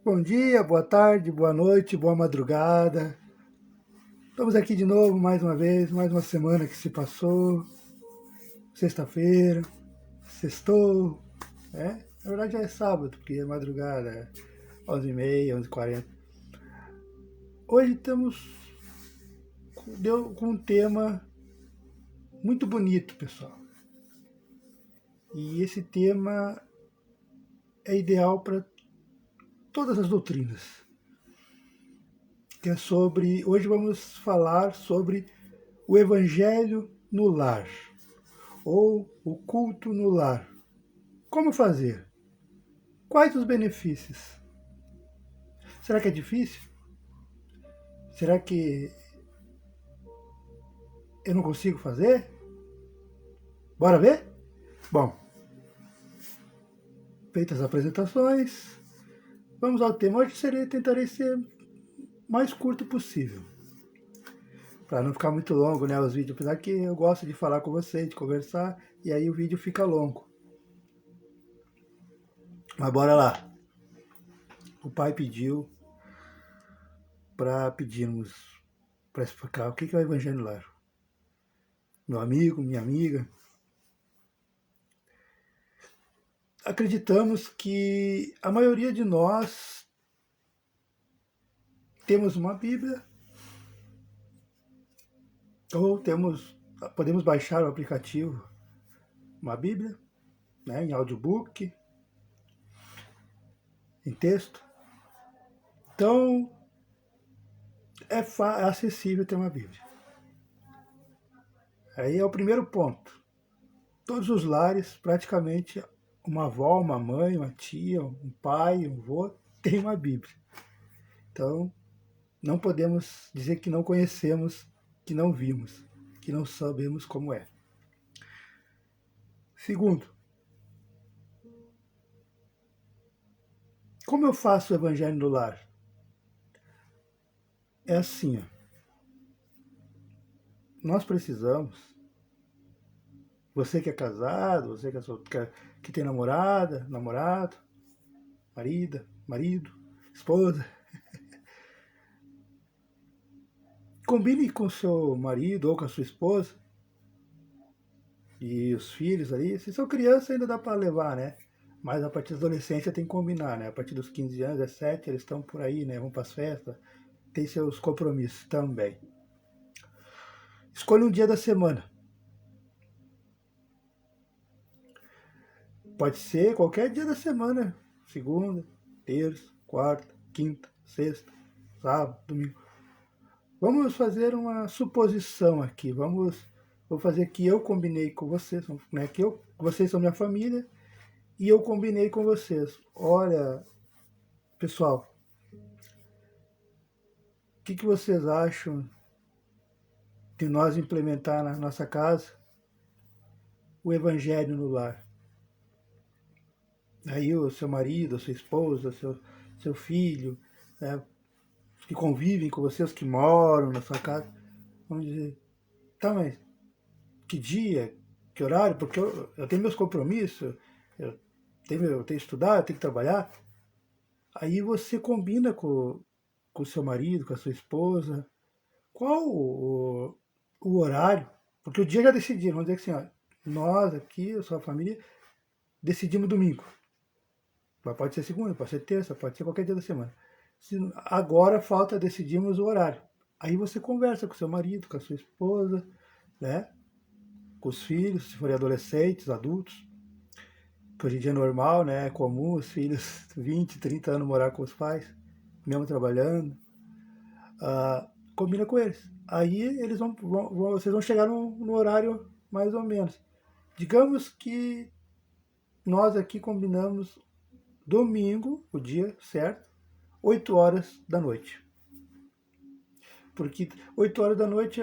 Bom dia, boa tarde, boa noite, boa madrugada. Estamos aqui de novo mais uma vez, mais uma semana que se passou. Sexta-feira, sextou, né? Na verdade já é sábado, porque é madrugada, é 11h30, 11h40. Hoje deu com um tema muito bonito, pessoal. E esse tema é ideal para todas as doutrinas. Que é sobre. Hoje vamos falar sobre o Evangelho no lar, ou o culto no lar. Como fazer? Quais os benefícios? Será que é difícil? Será que eu não consigo fazer? Bora ver? Bom, feitas as apresentações, vamos ao tema. Hoje tentarei ser mais curto possível, para não ficar muito longo, né, os vídeos, apesar que eu gosto de falar com vocês, de conversar, e aí o vídeo fica longo. Mas bora lá. O pai pediu para explicar o que é o Evangelho no lar. Meu amigo, minha amiga, acreditamos que a maioria de nós temos uma Bíblia ou podemos baixar o aplicativo uma Bíblia, né, em audiobook, em texto. Então é acessível ter uma Bíblia. Aí é o primeiro ponto. Todos os lares, praticamente, uma avó, uma mãe, uma tia, um pai, um avô, tem uma Bíblia. Então não podemos dizer que não conhecemos, que não vimos, que não sabemos como é. Segundo, como eu faço o Evangelho no lar? É assim, ó. Nós precisamos, você que é casado, você que tem namorado, marido, esposa, combine com seu marido ou com a sua esposa e os filhos ali. Se são crianças ainda dá para levar, né? Mas a partir da adolescência tem que combinar, né? A partir dos 15 anos, 17, eles estão por aí, né? Vão para as festas, tem seus compromissos também. Escolha um dia da semana. Pode ser qualquer dia da semana. Segunda, terça, quarta, quinta, sexta, sábado, domingo. Vamos fazer uma suposição aqui. Vou fazer que eu combinei com vocês, né? Vocês são minha família e eu combinei com vocês. Olha, pessoal, o que vocês acham de nós implementar na nossa casa o Evangelho no lar? Aí o seu marido, a sua esposa, seu filho, né, que convivem com você, os que moram na sua casa, vão dizer, tá, mas que dia, que horário? Porque eu tenho meus compromissos, eu tenho que estudar, eu tenho que trabalhar. Aí você combina com o seu marido, com a sua esposa, qual o horário, porque o dia já decidiram, vamos dizer que assim, ó, nós aqui, a sua família, decidimos domingo. Pode ser segunda, pode ser terça, pode ser qualquer dia da semana. Agora falta decidirmos o horário. Aí você conversa com seu marido, com a sua esposa, né? Com os filhos, se forem adolescentes, adultos. Que hoje em dia é normal, né? É comum os filhos 20, 30 anos morar com os pais, mesmo trabalhando. Combina com eles. Aí vocês vão chegar no horário mais ou menos. Digamos que nós aqui combinamos domingo, o dia certo, 8 horas da noite. Porque 8 horas da noite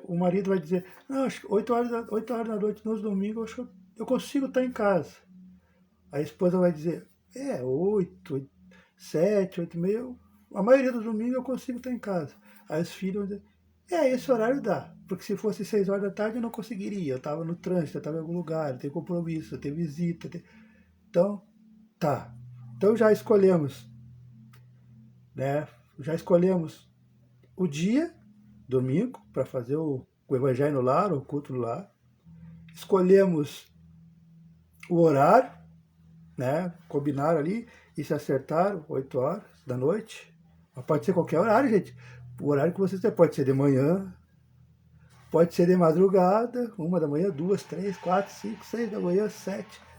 o marido vai dizer, não, acho que 8 horas da noite nos domingos eu consigo estar em casa. A esposa vai dizer, 8, 7, 8 e meia, a maioria dos domingos eu consigo estar em casa. Aí os filhos vão dizer, esse horário dá, porque se fosse 6 horas da tarde eu não conseguiria, eu estava no trânsito, eu estava em algum lugar, eu tenho compromisso, eu tenho visita. Então, tá. Então já escolhemos, né? Já escolhemos o dia, domingo, para fazer o evangelho no lar, o culto no lar. Escolhemos o horário, né? Combinaram ali e se acertaram, 8 horas da noite. Mas pode ser qualquer horário, gente. O horário que você pode ser de manhã, pode ser de madrugada, 1 da manhã, 2, 3, 4, 5, 6 da manhã, 7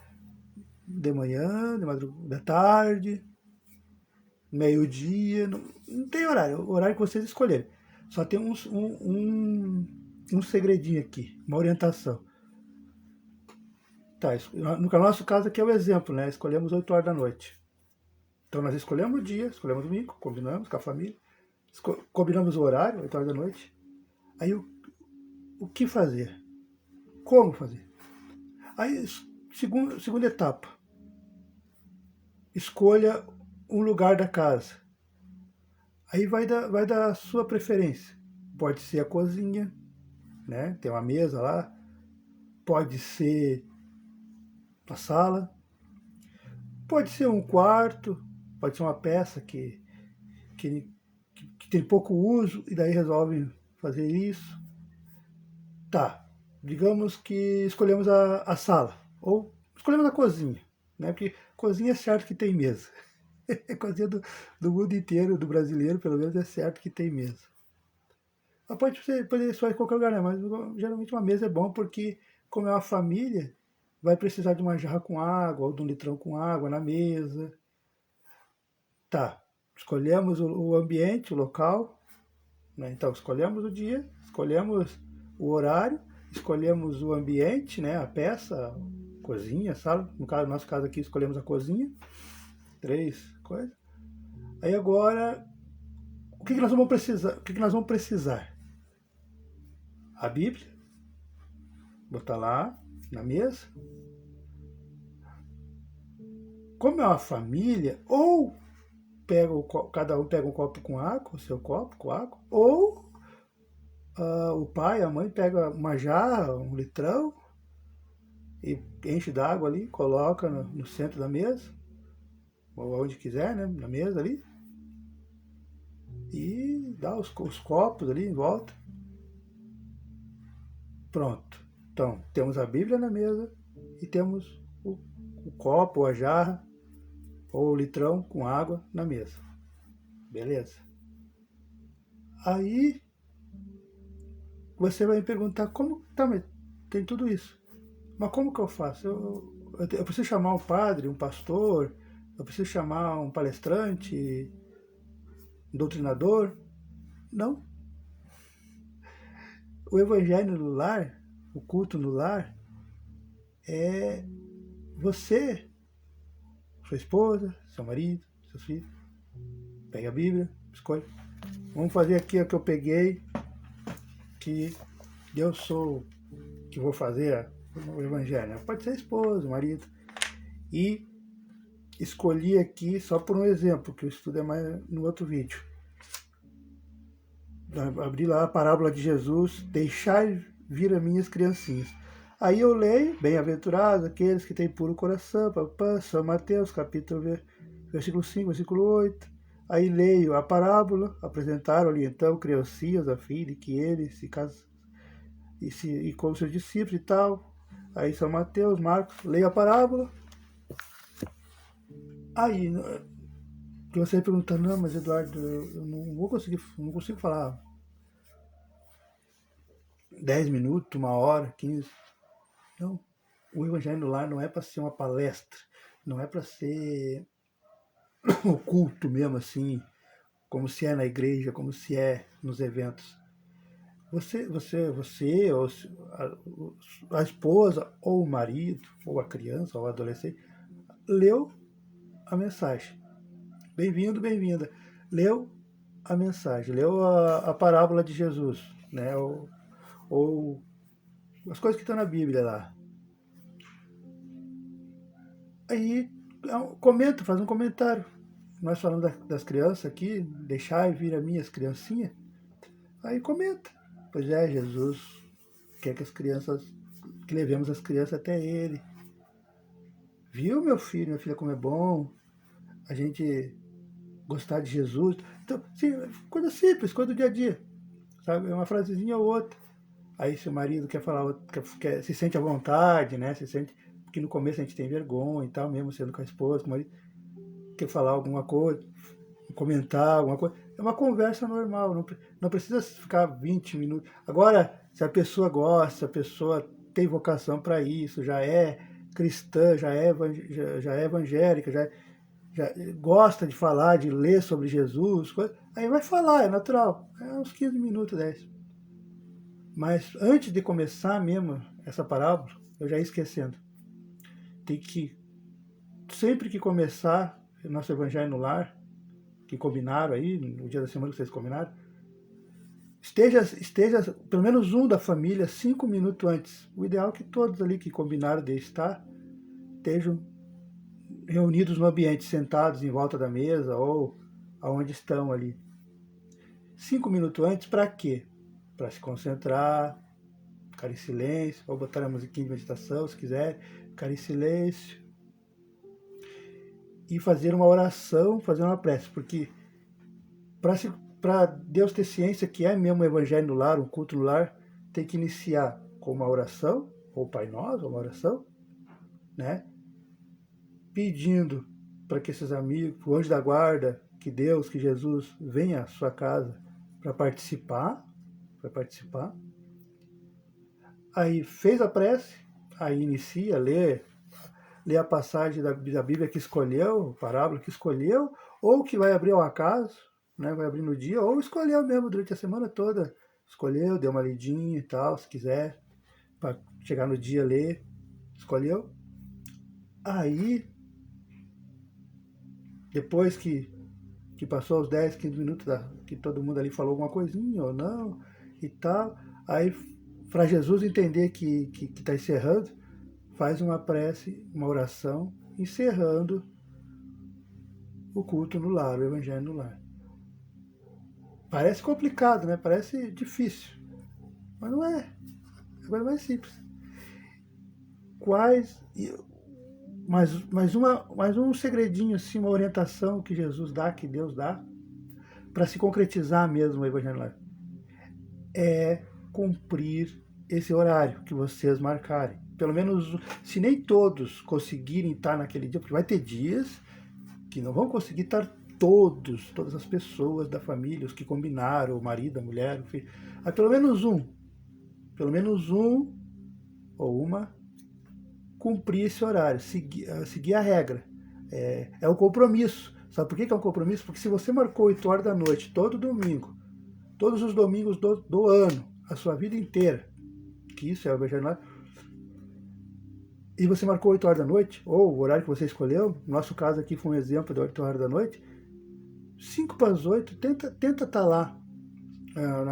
de manhã, de madrugada, da tarde, meio-dia, não tem horário, o horário que vocês escolherem. Só tem um segredinho aqui, uma orientação. Tá, no nosso caso aqui é o exemplo, né? Escolhemos 8 horas da noite. Então nós escolhemos o dia, escolhemos o domingo, combinamos com a família, combinamos o horário, 8 horas da noite. Aí o que fazer? Como fazer? Aí, segunda etapa. Escolha um lugar da casa. Aí vai da sua preferência. Pode ser a cozinha, né? Tem uma mesa lá. Pode ser a sala. Pode ser um quarto. Pode ser uma peça que tem pouco uso e daí resolve fazer isso. Tá, digamos que escolhemos a sala. Ou escolhemos a cozinha, né? Porque cozinha é certo que tem mesa. A cozinha do mundo inteiro, do brasileiro, pelo menos, é certo que tem mesa. Mas pode ser só em qualquer lugar, né? Mas geralmente uma mesa é bom porque, como é uma família, vai precisar de uma jarra com água ou de um litrão com água na mesa. Tá, escolhemos o ambiente, o local, né? Então, escolhemos o dia, escolhemos o horário, escolhemos o ambiente, né? A peça, a cozinha, sala. No nosso caso aqui, escolhemos a cozinha. 3 coisas. Aí agora, o que nós vamos precisar? O que nós vamos precisar? A Bíblia, botar lá na mesa. Como é uma família, ou cada um pega um copo com água, o seu copo com água, ou o pai, a mãe pega uma jarra, um litrão, e enche d'água ali, coloca no centro da mesa, ou onde quiser, né, na mesa ali, e dá os copos ali em volta. Pronto. Então, temos a Bíblia na mesa e temos o copo, ou a jarra, ou o litrão com água na mesa. Beleza? Aí você vai me perguntar como. Tá, mas tem tudo isso. Mas como que eu faço? Eu preciso chamar um padre, um pastor, eu preciso chamar um palestrante, um doutrinador? Não. O evangelho no lar, o culto no lar, é você, sua esposa, seu marido, seus filhos. Pega a Bíblia, escolhe. Vamos fazer aqui o que eu peguei, que eu sou, que vou fazer o evangelho. Pode ser a esposa, o marido. E escolhi aqui, só por um exemplo, que o estudo é mais no outro vídeo. Abri lá a parábola de Jesus, deixai vir a minhas criancinhas. Aí eu leio, bem-aventurados aqueles que têm puro coração, São Mateus, capítulo, versículo 5, versículo 8. Aí leio a parábola, apresentaram-lhe então criancinhas a fim de que ele se casasse e com seus discípulos e tal. Aí São Mateus, Marcos, leio a parábola. Aí, que você perguntando, não, mas Eduardo, eu não consigo falar 10 minutos, 1 hora, 15. Não, o Evangelho no Lar não é para ser uma palestra, não é para ser um culto mesmo assim, como se é na igreja, como se é nos eventos. Você ou a esposa, ou o marido, ou a criança, ou o adolescente, leu a mensagem. Bem-vindo, bem-vinda. Leu a mensagem, leu a parábola de Jesus, né? Ou as coisas que estão na Bíblia lá. Aí comenta, faz um comentário. Nós falamos das crianças aqui, deixai vir a minhas criancinhas. Aí comenta. Pois é, Jesus quer que levemos as crianças até ele. Viu, meu filho, minha filha, como é bom? a gente gostar de Jesus. Então, sim, coisa simples, coisa do dia a dia, sabe? É uma frasezinha ou outra. Aí se o marido quer falar, se sente à vontade, né? Se sente, porque no começo a gente tem vergonha e tal, mesmo sendo com a esposa, com o marido, quer falar alguma coisa, comentar alguma coisa. É uma conversa normal, não precisa ficar 20 minutos. Agora, se a pessoa gosta, se a pessoa tem vocação para isso, já é cristã, já é evangélica, já gosta de falar, de ler sobre Jesus, aí vai falar, é natural. É uns 15 minutos, 10. Mas antes de começar mesmo essa parábola, eu já ia esquecendo. Tem que, sempre que começar o nosso Evangelho no Lar, que combinaram aí, no dia da semana que vocês combinaram, esteja pelo menos um da família 5 minutos antes. O ideal é que todos ali que combinaram de estar estejam reunidos no ambiente, sentados em volta da mesa ou aonde estão ali. 5 minutos antes, para quê? Para se concentrar, ficar em silêncio, ou botar a musiquinha de meditação, se quiser, ficar em silêncio e fazer uma oração, fazer uma prece, porque para Deus ter ciência que é mesmo o evangelho no lar, um culto no lar, tem que iniciar com uma oração, ou Pai Nosso, ou uma oração, né? Pedindo para que esses amigos, o anjo da guarda, que Deus, que Jesus venha à sua casa para participar. Aí fez a prece, aí inicia, lê a passagem da Bíblia que escolheu, a parábola que escolheu, ou que vai abrir ao acaso, né, vai abrir no dia, ou escolheu mesmo durante a semana toda. Escolheu, deu uma lidinha e tal, se quiser, para chegar no dia ler, escolheu. Aí, depois que passou os 10, 15 minutos que todo mundo ali falou alguma coisinha ou não e tal, aí para Jesus entender que está encerrando, faz uma prece, uma oração, encerrando o culto no lar, o evangelho no lar. Parece complicado, né? Parece difícil, mas não é. É coisa mais simples. Mais um segredinho, assim, uma orientação que Jesus dá, que Deus dá, para se concretizar mesmo o evangelho no lar, é cumprir esse horário que vocês marcarem. Pelo menos, se nem todos conseguirem estar naquele dia, porque vai ter dias que não vão conseguir estar todas as pessoas da família, os que combinaram, o marido, a mulher, o filho. Mas pelo menos um ou uma cumprir esse horário, seguir a regra. É um compromisso. Sabe por que é um compromisso? Porque se você marcou 8 horas da noite, todo domingo, todos os domingos do ano, a sua vida inteira, que isso é o evangelho, e você marcou 8 horas da noite, ou o horário que você escolheu, no nosso caso aqui foi um exemplo de 8 horas da noite, 5 para as 8, tenta estar lá,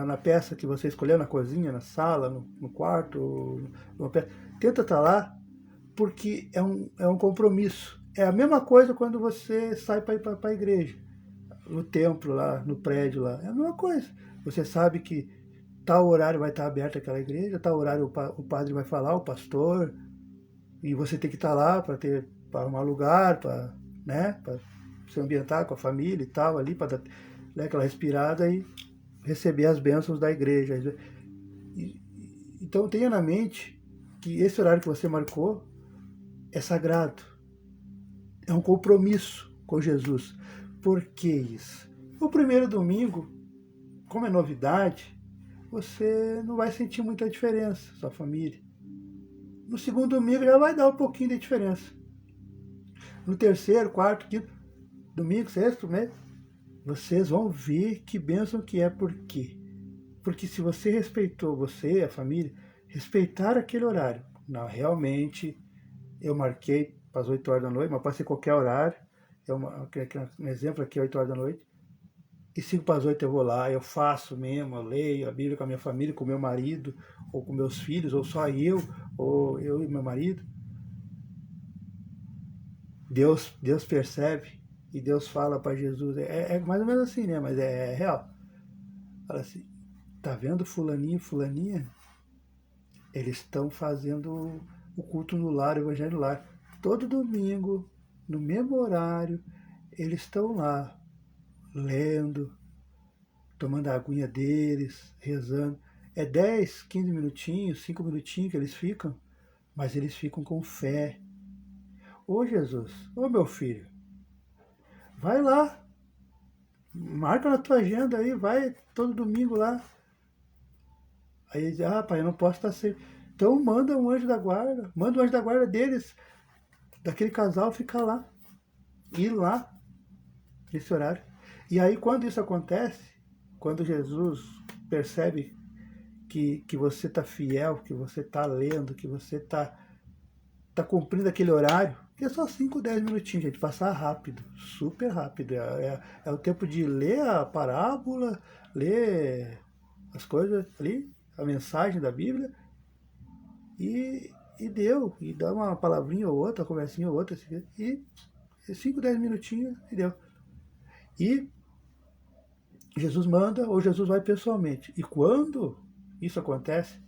na peça que você escolheu, na cozinha, na sala, no quarto, tenta estar lá, porque é um compromisso. É a mesma coisa quando você sai para ir para a igreja, no templo lá, no prédio lá, é a mesma coisa. Você sabe que tal horário vai estar aberta aquela igreja, tal horário o padre vai falar, o pastor, e você tem que estar lá para arrumar lugar, para, né, se ambientar com a família e tal, ali, para dar, né, aquela respirada e receber as bênçãos da igreja. Então tenha na mente que esse horário que você marcou é sagrado, é um compromisso com Jesus. Por que isso? O primeiro domingo, como é novidade, você não vai sentir muita diferença, sua família. No segundo domingo já vai dar um pouquinho de diferença. No terceiro, quarto, quinto, domingo, sexto, né? Vocês vão ver que bênção que é. Por quê? Porque se você respeitou, você, a família, respeitar aquele horário. Não, realmente, eu marquei para as 8 horas da noite, mas pode ser qualquer horário. Um exemplo aqui, 8 horas da noite. E 5 para as 8 eu vou lá, eu faço mesmo, eu leio a Bíblia com a minha família, com o meu marido, ou com meus filhos, ou só eu, ou eu e meu marido. Deus percebe e Deus fala para Jesus. É mais ou menos assim, né? Mas é real. Fala assim, tá vendo fulaninho e fulaninha? Eles estão fazendo o culto no lar, o evangelho no lar. Todo domingo, no mesmo horário, eles estão lá, lendo, tomando a aguinha deles, rezando. É 10, 15 minutinhos, 5 minutinhos que eles ficam, mas eles ficam com fé. Ô Jesus, ô meu filho, vai lá, marca na tua agenda aí, vai todo domingo lá. Aí ele diz, pai, eu não posso estar sem. Então manda um anjo da guarda, manda um anjo da guarda deles, daquele casal, ficar lá, ir lá, nesse horário. E aí quando isso acontece, quando Jesus percebe que você está fiel, que você está lendo, que você está cumprindo aquele horário, que é só 5, 10 minutinhos, gente, passar rápido, super rápido. É o tempo de ler a parábola, ler as coisas ali, a mensagem da Bíblia, e deu. E dá uma palavrinha ou outra, uma conversinha ou outra, e 5, 10 minutinhos, e deu. E Jesus manda, ou Jesus vai pessoalmente. E quando isso acontece,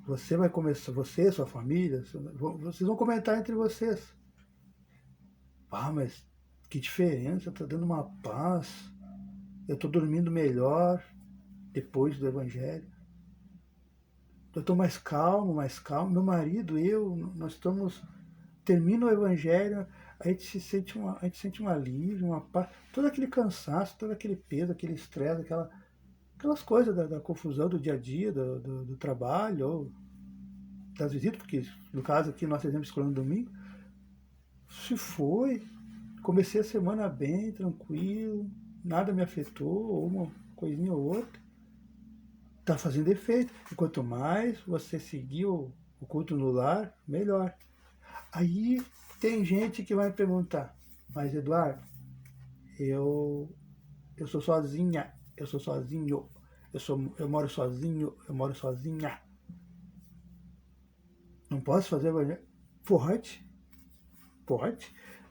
você vai começar, você, sua família, vocês vão comentar entre vocês. Mas que diferença, está dando uma paz. Eu estou dormindo melhor depois do Evangelho. Eu estou mais calmo, mais calmo. Meu marido, nós estamos. Termina o Evangelho, a gente sente um alívio, uma paz. Todo aquele cansaço, todo aquele peso, aquele estresse, aquelas coisas da confusão do dia a dia, do trabalho, ou das visitas, porque no caso aqui, nosso exemplo escolhendo domingo, se foi. Comecei a semana bem, tranquilo, nada me afetou, ou uma coisinha ou outra. Está fazendo efeito. E quanto mais você seguir o culto no lar, melhor. Aí tem gente que vai me perguntar, mas Eduardo, eu sou sozinha, eu sou sozinho, eu moro sozinho, eu moro sozinha. Não posso fazer evangelho? Pode.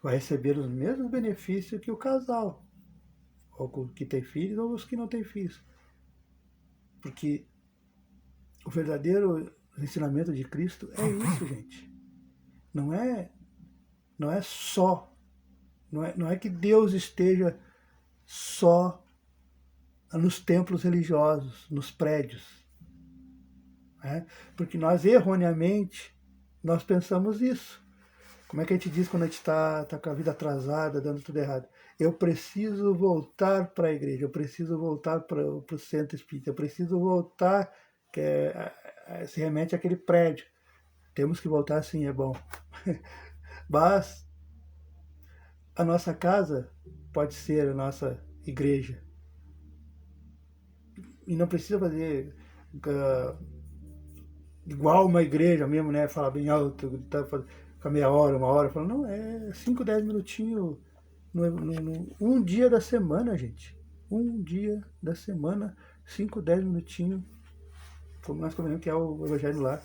Vai receber os mesmos benefícios que o casal, ou que tem filhos, ou os que não têm filhos. Porque o verdadeiro ensinamento de Cristo é isso, gente. Não é só, não é que Deus esteja só nos templos religiosos, nos prédios. Né? Porque nós, erroneamente, nós pensamos isso. Como é que a gente diz quando a gente está com a vida atrasada, dando tudo errado? Eu preciso voltar para a igreja, eu preciso voltar para o centro espírita, eu preciso voltar, se remete àquele prédio. Temos que voltar sim, é bom. Mas a nossa casa pode ser a nossa igreja. E não precisa fazer igual uma igreja mesmo, né? Falar bem alto, ficar meia hora, uma hora. Falando, não, é 5, 10 minutinhos um dia da semana, gente. Um dia da semana, 5, 10 minutinhos, como nós combinamos que é o Evangelho lá.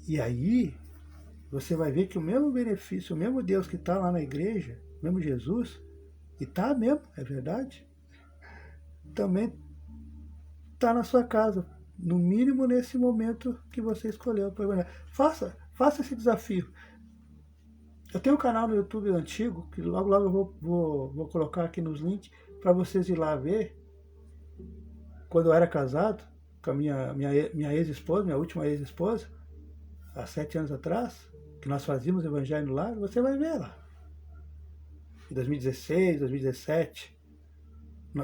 E aí, você vai ver que o mesmo benefício, o mesmo Deus que está lá na igreja, o mesmo Jesus, e está mesmo, é verdade, também está na sua casa, no mínimo nesse momento que você escolheu para o Evangelho. Faça esse desafio. Eu tenho um canal no YouTube antigo, que logo eu vou colocar aqui nos links, para vocês ir lá ver. Quando eu era casado com a minha ex-esposa, minha última ex-esposa, há 7 anos atrás, que nós fazíamos Evangelho no Lar, você vai ver lá. Em 2016, 2017,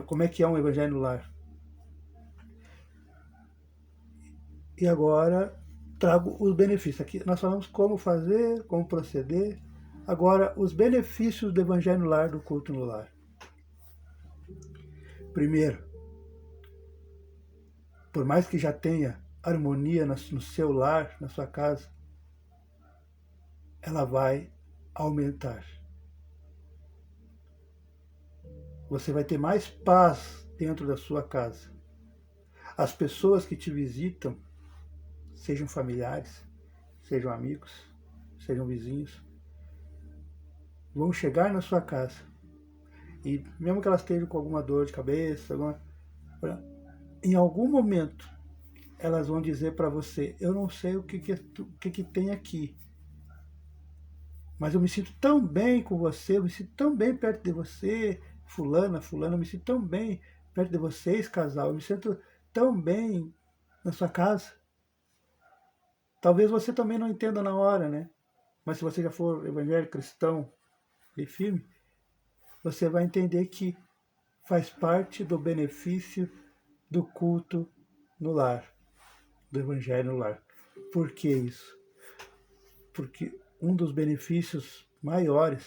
como é que é um Evangelho no Lar. E agora trago os benefícios. Aqui nós falamos como fazer, como proceder. Agora, os benefícios do Evangelho no Lar, do culto no lar. Primeiro, por mais que já tenha harmonia no seu lar, na sua casa, ela vai aumentar. Você vai ter mais paz dentro da sua casa. As pessoas que te visitam, sejam familiares, sejam amigos, sejam vizinhos, vão chegar na sua casa e mesmo que elas estejam com alguma dor de cabeça, em algum momento elas vão dizer para você, eu não sei o que tem aqui, mas eu me sinto tão bem com você, eu me sinto tão bem perto de você, fulana, fulana, eu me sinto tão bem perto de vocês, casal, eu me sinto tão bem na sua casa. Talvez você também não entenda na hora, né? Mas se você já for evangélico, cristão e firme, você vai entender que faz parte do benefício do culto no lar, do evangelho no lar. Por que isso? Porque um dos benefícios maiores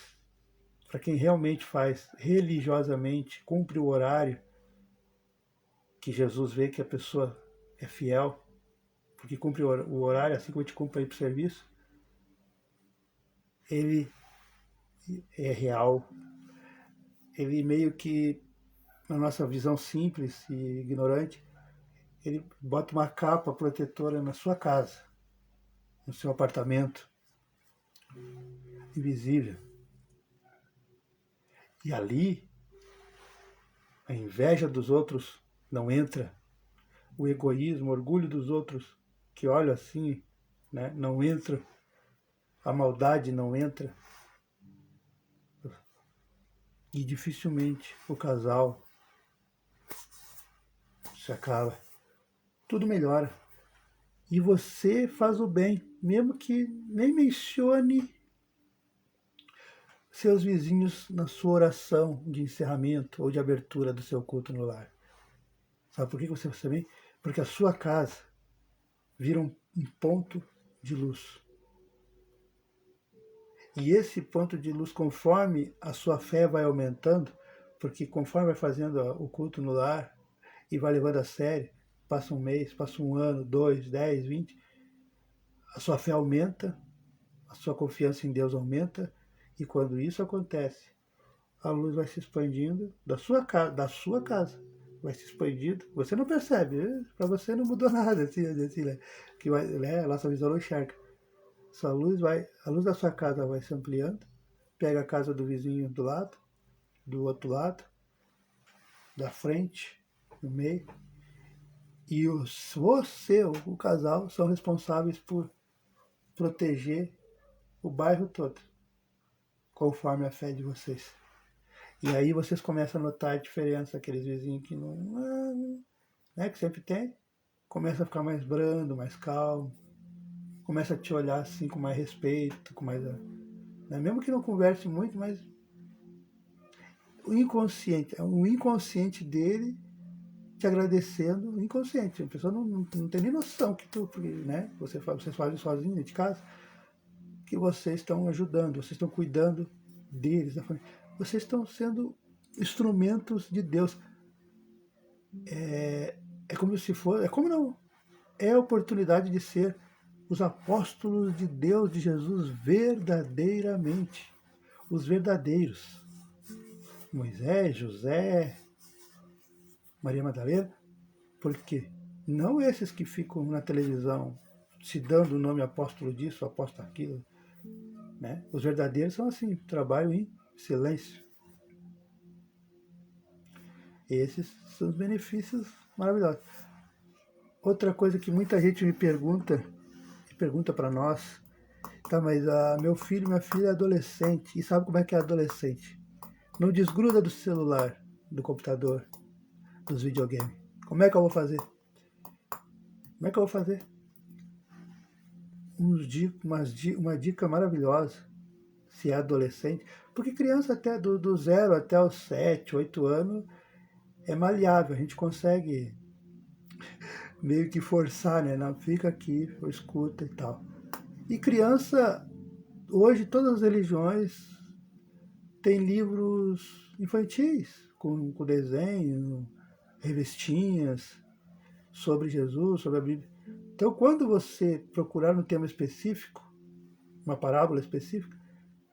para quem realmente faz religiosamente, cumpre o horário, que Jesus vê que a pessoa é fiel, porque cumpre o horário, assim como a gente cumpre aí para o serviço, ele é real. Ele meio que, na nossa visão simples e ignorante, ele bota uma capa protetora na sua casa, no seu apartamento, invisível. E ali, a inveja dos outros não entra, o egoísmo, o orgulho dos outros que olham assim, né, não entra, a maldade não entra. E dificilmente o casal se acaba. Tudo melhora. E você faz o bem, mesmo que nem mencione seus vizinhos na sua oração de encerramento ou de abertura do seu culto no lar. Sabe por que você faz bem? Porque a sua casa vira um ponto de luz. E esse ponto de luz, conforme a sua fé vai aumentando, porque conforme vai fazendo o culto no lar e vai levando a sério, passa um mês, passa um ano, 2, 10, 20, a sua fé aumenta, a sua confiança em Deus aumenta, e quando isso acontece, a luz vai se expandindo da sua casa, vai se expandindo. Você não percebe, para você não mudou nada, assim, né? Que vai, né? A nossa visão não enxerga. A luz da sua casa vai se ampliando, pega a casa do vizinho do lado, do outro lado, da frente, no meio, e você, o casal, são responsáveis por proteger o bairro todo, conforme a fé de vocês. E aí vocês começam a notar a diferença, aqueles vizinhos que não, né, que sempre tem, começa a ficar mais brando, mais calmo, começa a te olhar assim com mais respeito, com mais, né, mesmo que não converse muito, mas o inconsciente dele te agradecendo, o inconsciente, a pessoa não tem nem noção que tu, né, vocês fazem sozinho dentro de casa, que vocês estão ajudando, vocês estão cuidando deles, da família. Vocês estão sendo instrumentos de Deus. É como se fosse, é como não, é a oportunidade de ser os apóstolos de Deus, de Jesus, verdadeiramente, os verdadeiros. Moisés, José, Maria Madalena, por quê? Não esses que ficam na televisão se dando o nome apóstolo disso, apóstolo aquilo, né? Os verdadeiros são assim, trabalham em silêncio. Esses são os benefícios maravilhosos. Outra coisa que muita gente me pergunta para nós, tá, mas meu filho e minha filha é adolescente, e sabe como é que é adolescente? Não desgruda do celular, do computador, dos videogames. Como é que eu vou fazer? Como é que eu vou fazer? Uma dica maravilhosa, se é adolescente, porque criança até do 0 até os 7, 8 anos é maleável, a gente consegue meio que forçar, né? Não, fica aqui, escuta e tal. E criança, hoje todas as religiões têm livros infantis, com desenho, revistinhas sobre Jesus, sobre a Bíblia. Então, quando você procurar um tema específico, uma parábola específica,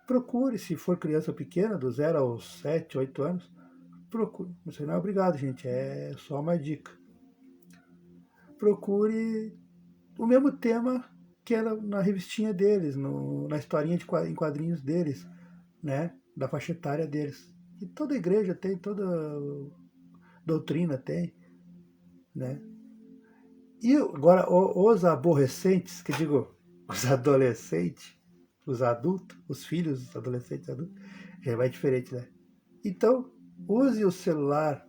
procure, se for criança pequena, do 0 aos 7, 8 anos, procure. Você não é obrigado, gente, é só uma dica. Procure o mesmo tema que era na revistinha deles, na historinha em quadrinhos deles, né? Da faixa etária deles. E toda igreja tem, toda doutrina tem, né? E agora, os aborrecentes, que digo, os adolescentes, os adultos, os filhos, os adolescentes adultos, já vai diferente, né? Então, use o celular,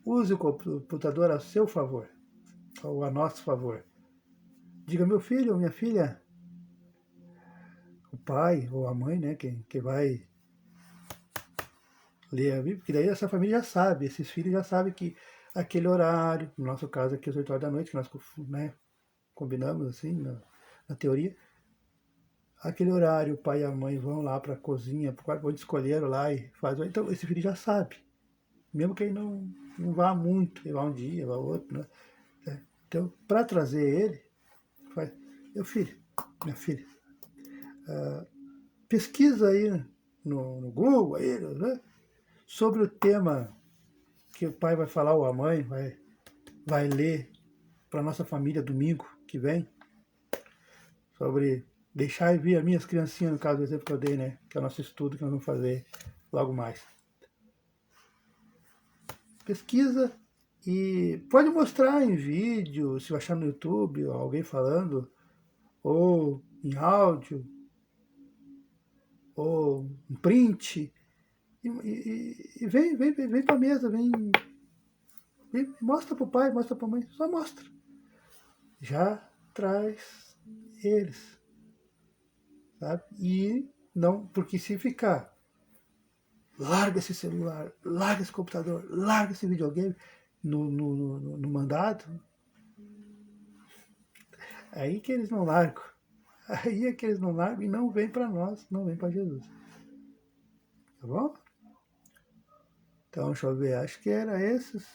use o computador a seu favor, ou a nosso favor. Diga, meu filho ou minha filha, o pai ou a mãe, né, que vai ler a Bíblia, porque daí essa família já sabe, esses filhos já sabem que aquele horário, no nosso caso aqui às 8 horas da noite, que nós, né, combinamos assim, na teoria, aquele horário o pai e a mãe vão lá para a cozinha, para o quarto, onde escolheram lá e faz. Então esse filho já sabe, mesmo que ele não vá muito, ele vá um dia, vá outro, né? Então, para trazer ele, faz, meu filho, minha filha, pesquisa aí no Google aí, né, sobre o tema que o pai vai falar ou a mãe vai ler para nossa família domingo que vem, sobre deixar e vir as minhas criancinhas, no caso do exemplo que eu dei, né? Que é o nosso estudo que nós vamos fazer logo mais. Pesquisa e pode mostrar em vídeo, se achar no YouTube, alguém falando, ou em áudio, ou em print, e vem para a mesa, mostra para o pai, mostra para a mãe, só mostra. Já traz eles, sabe? E não, porque se ficar, larga esse celular, larga esse computador, larga esse videogame no mandado, aí que eles não largam. Aí é que eles não largam e não vêm para nós, não vêm para Jesus. Tá bom? Então, deixa eu ver, acho que era esses.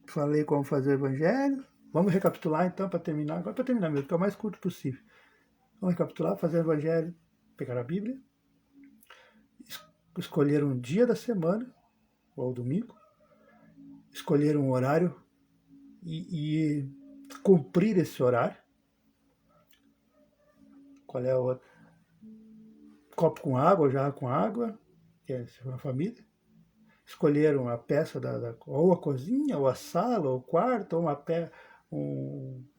Falei como fazer o evangelho. Vamos recapitular então para terminar. Agora para terminar mesmo, que é o mais curto possível. Vamos recapitular, fazer o evangelho, pegar a Bíblia, escolher um dia da semana, ou domingo, escolher um horário e cumprir esse horário. Qual é o outro? Copo com água, jarra com água, que é uma família. Escolheram a peça ou a cozinha, ou a sala, ou o quarto, ou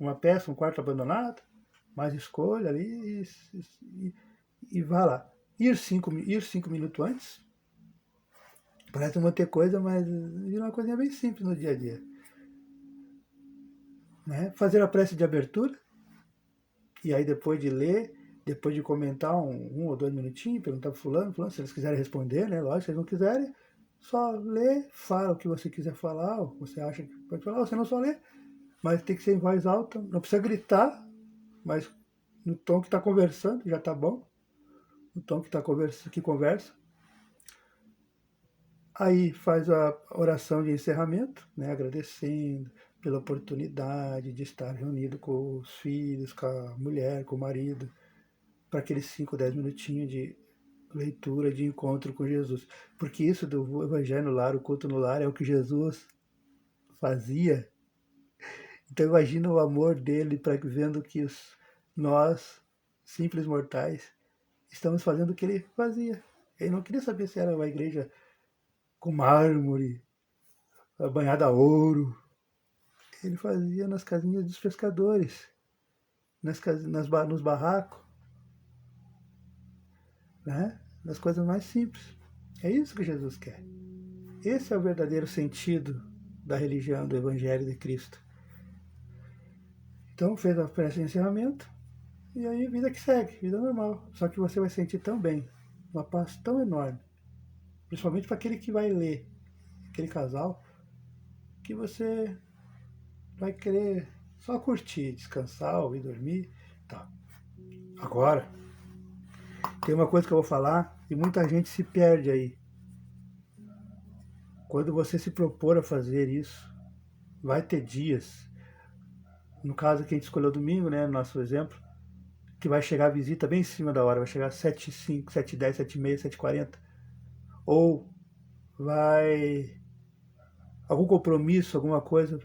uma peça, um quarto abandonado, mas escolha ali e vá lá. Ir cinco minutos antes, parece não ter coisa, mas é uma coisinha bem simples no dia a dia. Né? Fazer a prece de abertura, e aí depois de ler, depois de comentar um ou 2 minutinhos, perguntar para fulano, se eles quiserem responder, né? Lógico, se eles não quiserem, só lê, fala o que você quiser falar, ou você acha que pode falar, ou você não só lê, mas tem que ser em voz alta, não precisa gritar, mas no tom que está conversando, já está bom, no tom que conversa. Aí faz a oração de encerramento, né, agradecendo pela oportunidade de estar reunido com os filhos, com a mulher, com o marido, para aqueles 5, 10 minutinhos de leitura, de encontro com Jesus. Porque isso do evangelho no lar, o culto no lar, é o que Jesus fazia. Então imagina o amor dele para vendo que nós, simples mortais, estamos fazendo o que ele fazia. Ele não queria saber se era uma igreja com mármore, banhada a ouro. Ele fazia nas casinhas dos pescadores, nos barracos, né? Nas coisas mais simples. É isso que Jesus quer. Esse é o verdadeiro sentido da religião, do Evangelho de Cristo. Então fez a prece de encerramento e aí vida que segue, vida normal. Só que você vai sentir tão bem, uma paz tão enorme, principalmente para aquele que vai ler, aquele casal, que você vai querer só curtir, descansar, ouvir dormir. Tá. Agora, tem uma coisa que eu vou falar e muita gente se perde aí. Quando você se propor a fazer isso, vai ter dias, no caso que a gente escolheu domingo, né, no nosso exemplo, que vai chegar a visita bem em cima da hora, vai chegar às 7h05, 7h10, 7h30, 7h40, ou vai algum compromisso, alguma coisa,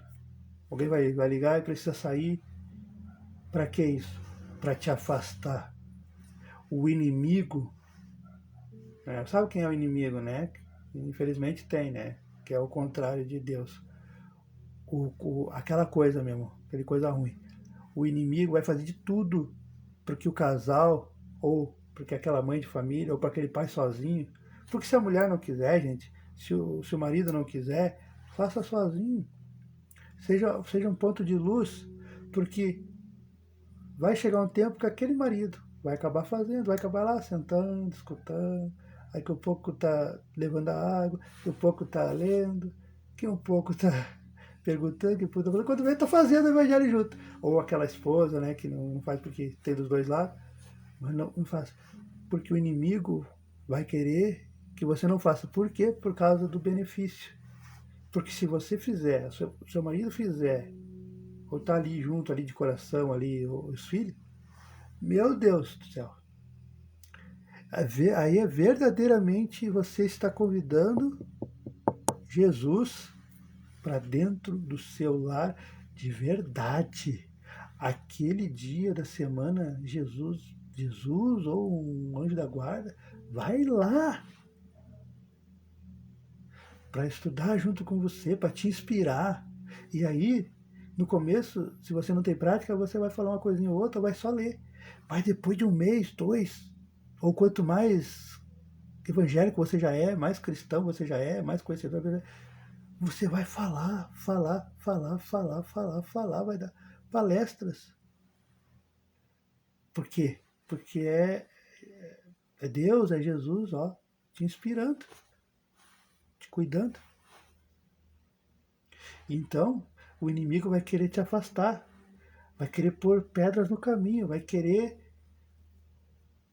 alguém vai ligar e precisa sair. Para que isso? Para te afastar. O inimigo, né? Sabe quem é o inimigo, né? Infelizmente tem, né? Que é o contrário de Deus. Aquela coisa mesmo, aquela coisa ruim. O inimigo vai fazer de tudo para que o casal ou porque aquela mãe de família, ou para aquele pai sozinho. Porque se a mulher não quiser, gente, se o marido não quiser, faça sozinho. Seja um ponto de luz, porque vai chegar um tempo que aquele marido vai acabar fazendo, vai acabar lá sentando, escutando, aí que um pouco tá levando a água, que um pouco tá lendo, que um pouco tá perguntando, que um pouco tá falando, quando vem tá fazendo o evangelho junto. Ou aquela esposa, né, que não faz porque tem dos dois lados, mas não faz. Porque o inimigo vai querer que você não faça. Por quê? Por causa do benefício. Porque se você fizer, seu marido fizer, ou tá ali junto, ali de coração, ali, os filhos, meu Deus do céu. Aí é verdadeiramente você está convidando Jesus para dentro do seu lar de verdade. Aquele dia da semana, Jesus ou um anjo da guarda, vai lá para estudar junto com você, para te inspirar. E aí, no começo, se você não tem prática, você vai falar uma coisinha ou outra, vai só ler. Mas depois de um mês, dois, ou quanto mais evangélico você já é, mais cristão você já é, mais conhecedor você vai falar, vai dar palestras. Por quê? Porque é Deus, é Jesus, ó, te inspirando, te cuidando. Então, o inimigo vai querer te afastar, vai querer pôr pedras no caminho, vai querer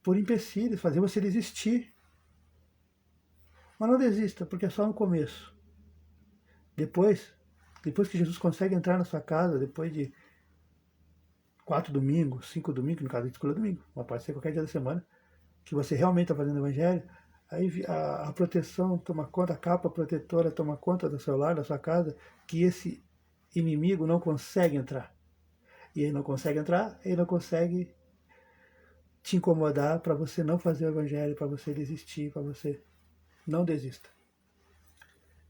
pôr empecilhos, fazer você desistir. Mas não desista, porque é só no começo. Depois que Jesus consegue entrar na sua casa, depois de 4 domingos, 5 domingos, no caso de escolha domingo, mas pode ser qualquer dia da semana, que você realmente está fazendo o evangelho, aí a proteção toma conta, a capa protetora toma conta do seu lar, da sua casa, que esse inimigo não consegue entrar. E ele não consegue entrar, ele não consegue te incomodar para você não fazer o evangelho, para você desistir, para você não desista.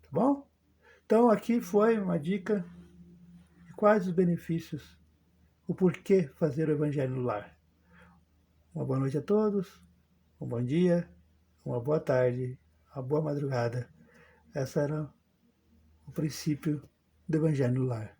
Tá bom? Então aqui foi uma dica de quais os benefícios, o porquê fazer o evangelho no lar. Uma boa noite a todos, um bom dia, uma boa tarde, uma boa madrugada. Esse era o princípio do evangelho no lar.